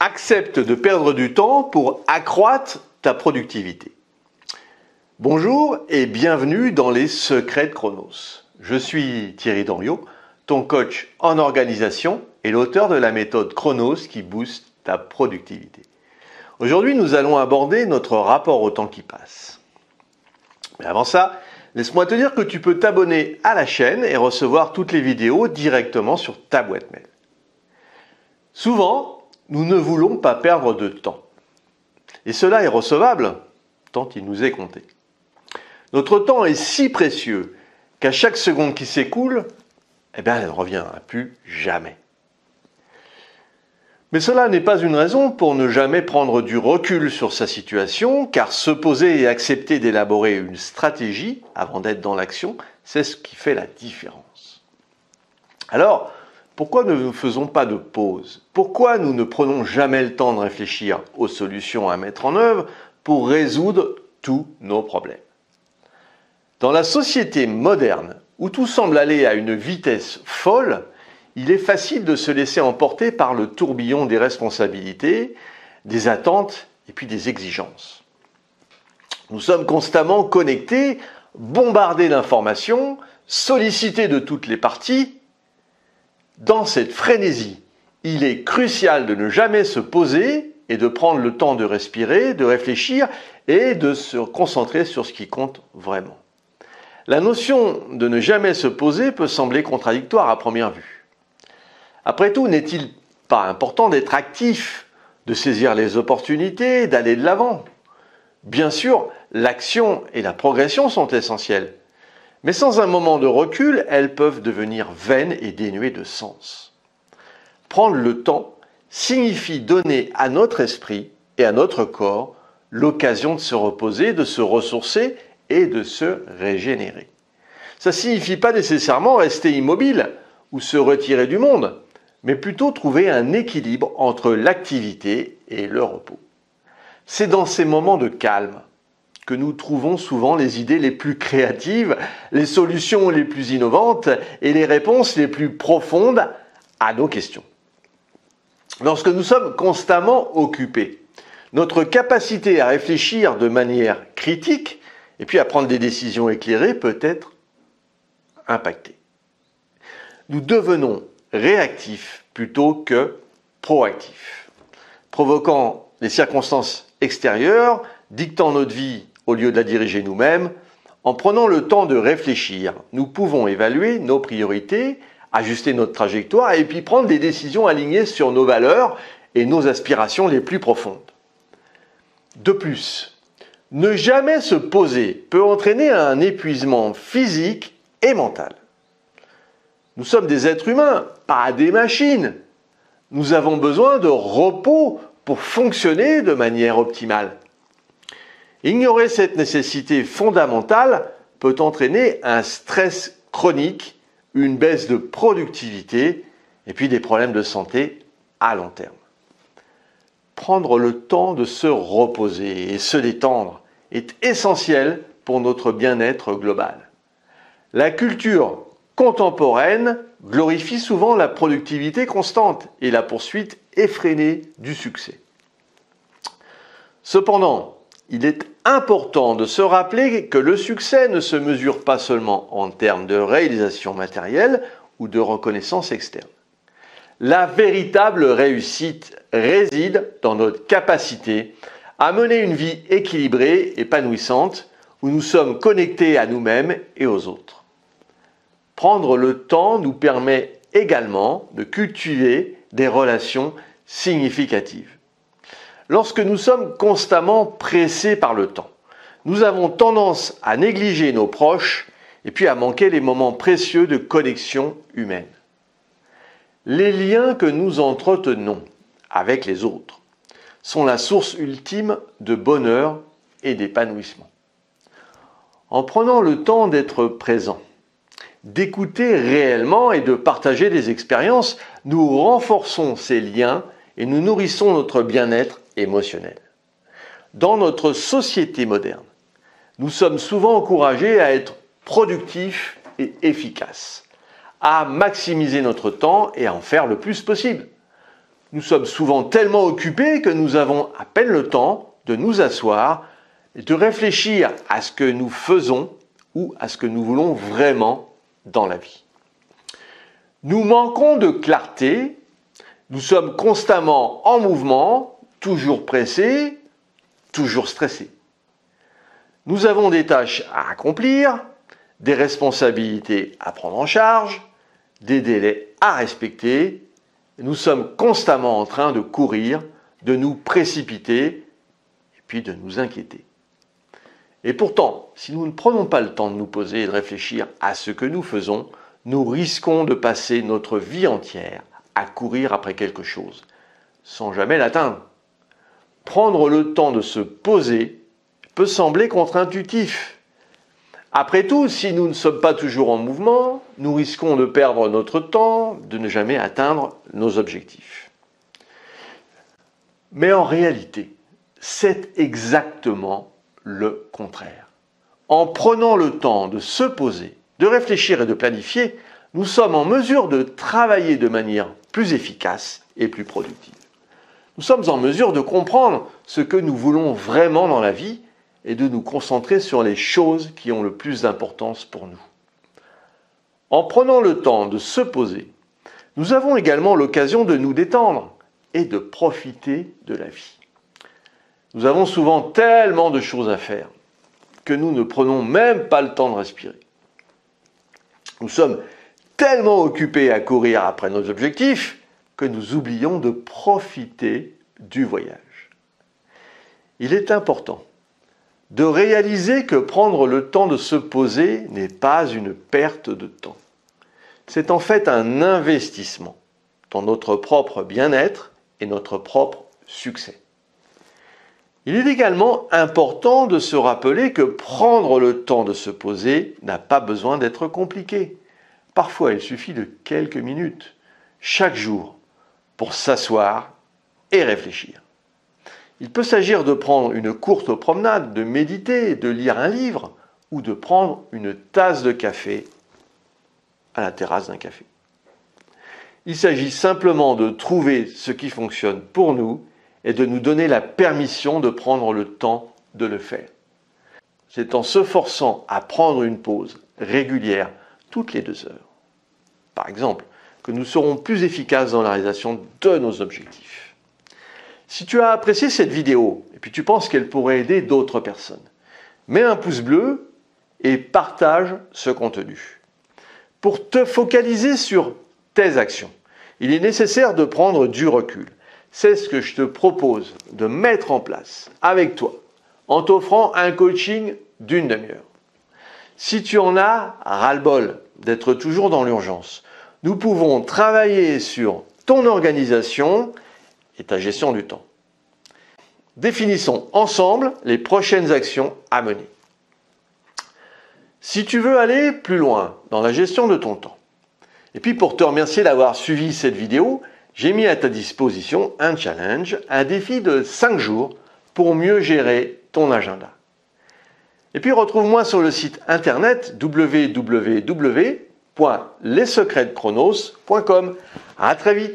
Accepte de perdre du temps pour accroître ta productivité. Bonjour et bienvenue dans les secrets de Chronos. Je suis Thierry Doriot, ton coach en organisation et l'auteur de la méthode Chronos qui booste ta productivité. Aujourd'hui, nous allons aborder notre rapport au temps qui passe. Mais avant ça, laisse-moi te dire que tu peux t'abonner à la chaîne et recevoir toutes les vidéos directement sur ta boîte mail. Souvent, nous ne voulons pas perdre de temps. Et cela est recevable, tant il nous est compté. Notre temps est si précieux qu'à chaque seconde qui s'écoule, elle ne reviendra plus jamais. Mais cela n'est pas une raison pour ne jamais prendre du recul sur sa situation, car se poser et accepter d'élaborer une stratégie avant d'être dans l'action, c'est ce qui fait la différence. Alors, pourquoi ne nous faisons pas de pause? Pourquoi nous ne prenons jamais le temps de réfléchir aux solutions à mettre en œuvre pour résoudre tous nos problèmes? Dans la société moderne, où tout semble aller à une vitesse folle, il est facile de se laisser emporter par le tourbillon des responsabilités, des attentes et puis des exigences. Nous sommes constamment connectés, bombardés d'informations, sollicités de toutes les parties. Dans cette frénésie, il est crucial de ne jamais se poser et de prendre le temps de respirer, de réfléchir et de se concentrer sur ce qui compte vraiment. La notion de ne jamais se poser peut sembler contradictoire à première vue. Après tout, n'est-il pas important d'être actif, de saisir les opportunités, d'aller de l'avant? Bien sûr, l'action et la progression sont essentielles. Mais sans un moment de recul, elles peuvent devenir vaines et dénuées de sens. Prendre le temps signifie donner à notre esprit et à notre corps l'occasion de se reposer, de se ressourcer et de se régénérer. Ça ne signifie pas nécessairement rester immobile ou se retirer du monde, mais plutôt trouver un équilibre entre l'activité et le repos. C'est dans ces moments de calme que nous trouvons souvent les idées les plus créatives, les solutions les plus innovantes et les réponses les plus profondes à nos questions. Lorsque nous sommes constamment occupés, notre capacité à réfléchir de manière critique et puis à prendre des décisions éclairées peut être impactée. Nous devenons réactifs plutôt que proactifs, provoquant les circonstances extérieures, dictant notre vie au lieu de la diriger nous-mêmes. En prenant le temps de réfléchir, nous pouvons évaluer nos priorités, ajuster notre trajectoire et puis prendre des décisions alignées sur nos valeurs et nos aspirations les plus profondes. De plus, ne jamais se poser peut entraîner un épuisement physique et mental. Nous sommes des êtres humains, pas des machines. Nous avons besoin de repos pour fonctionner de manière optimale. Ignorer cette nécessité fondamentale peut entraîner un stress chronique, une baisse de productivité et puis des problèmes de santé à long terme. Prendre le temps de se reposer et se détendre est essentiel pour notre bien-être global. La culture contemporaine glorifie souvent la productivité constante et la poursuite effrénée du succès. Cependant, il est important de se rappeler que le succès ne se mesure pas seulement en termes de réalisation matérielle ou de reconnaissance externe. La véritable réussite réside dans notre capacité à mener une vie équilibrée, épanouissante, où nous sommes connectés à nous-mêmes et aux autres. Prendre le temps nous permet également de cultiver des relations significatives. Lorsque nous sommes constamment pressés par le temps, nous avons tendance à négliger nos proches et puis à manquer les moments précieux de connexion humaine. Les liens que nous entretenons avec les autres sont la source ultime de bonheur et d'épanouissement. En prenant le temps d'être présent, d'écouter réellement et de partager des expériences, nous renforçons ces liens et nous nourrissons notre bien-être émotionnel. Dans notre société moderne, nous sommes souvent encouragés à être productifs et efficaces, à maximiser notre temps et à en faire le plus possible. Nous sommes souvent tellement occupés que nous avons à peine le temps de nous asseoir et de réfléchir à ce que nous faisons ou à ce que nous voulons vraiment dans la vie. Nous manquons de clarté, nous sommes constamment en mouvement, toujours pressés, toujours stressés. Nous avons des tâches à accomplir, des responsabilités à prendre en charge, des délais à respecter. Nous sommes constamment en train de courir, de nous précipiter et puis de nous inquiéter. Et pourtant, si nous ne prenons pas le temps de nous poser et de réfléchir à ce que nous faisons, nous risquons de passer notre vie entière à courir après quelque chose, sans jamais l'atteindre. Prendre le temps de se poser peut sembler contre-intuitif. Après tout, si nous ne sommes pas toujours en mouvement, nous risquons de perdre notre temps, de ne jamais atteindre nos objectifs. Mais en réalité, c'est exactement le contraire. En prenant le temps de se poser, de réfléchir et de planifier, nous sommes en mesure de travailler de manière plus efficace et plus productive. Nous sommes en mesure de comprendre ce que nous voulons vraiment dans la vie et de nous concentrer sur les choses qui ont le plus d'importance pour nous. En prenant le temps de se poser, nous avons également l'occasion de nous détendre et de profiter de la vie. Nous avons souvent tellement de choses à faire que nous ne prenons même pas le temps de respirer. Nous sommes tellement occupés à courir après nos objectifs que nous oublions de profiter du voyage. Il est important de réaliser que prendre le temps de se poser n'est pas une perte de temps. C'est en fait un investissement dans notre propre bien-être et notre propre succès. Il est également important de se rappeler que prendre le temps de se poser n'a pas besoin d'être compliqué. Parfois, il suffit de quelques minutes, chaque jour, pour s'asseoir et réfléchir. Il peut s'agir de prendre une courte promenade, de méditer, de lire un livre ou de prendre une tasse de café à la terrasse d'un café. Il s'agit simplement de trouver ce qui fonctionne pour nous et de nous donner la permission de prendre le temps de le faire. C'est en se forçant à prendre une pause régulière toutes les 2 heures, par exemple, que nous serons plus efficaces dans la réalisation de nos objectifs. Si tu as apprécié cette vidéo et puis tu penses qu'elle pourrait aider d'autres personnes, mets un pouce bleu et partage ce contenu. Pour te focaliser sur tes actions, il est nécessaire de prendre du recul. C'est ce que je te propose de mettre en place avec toi en t'offrant un coaching d'1 demi-heure. Si tu en as ras-le-bol d'être toujours dans l'urgence, nous pouvons travailler sur ton organisation et ta gestion du temps. Définissons ensemble les prochaines actions à mener. Si tu veux aller plus loin dans la gestion de ton temps, et puis pour te remercier d'avoir suivi cette vidéo, j'ai mis à ta disposition un challenge, un défi de 5 jours pour mieux gérer ton agenda. Et puis retrouve-moi sur le site internet www.lessecretsdechronos.com. À très vite.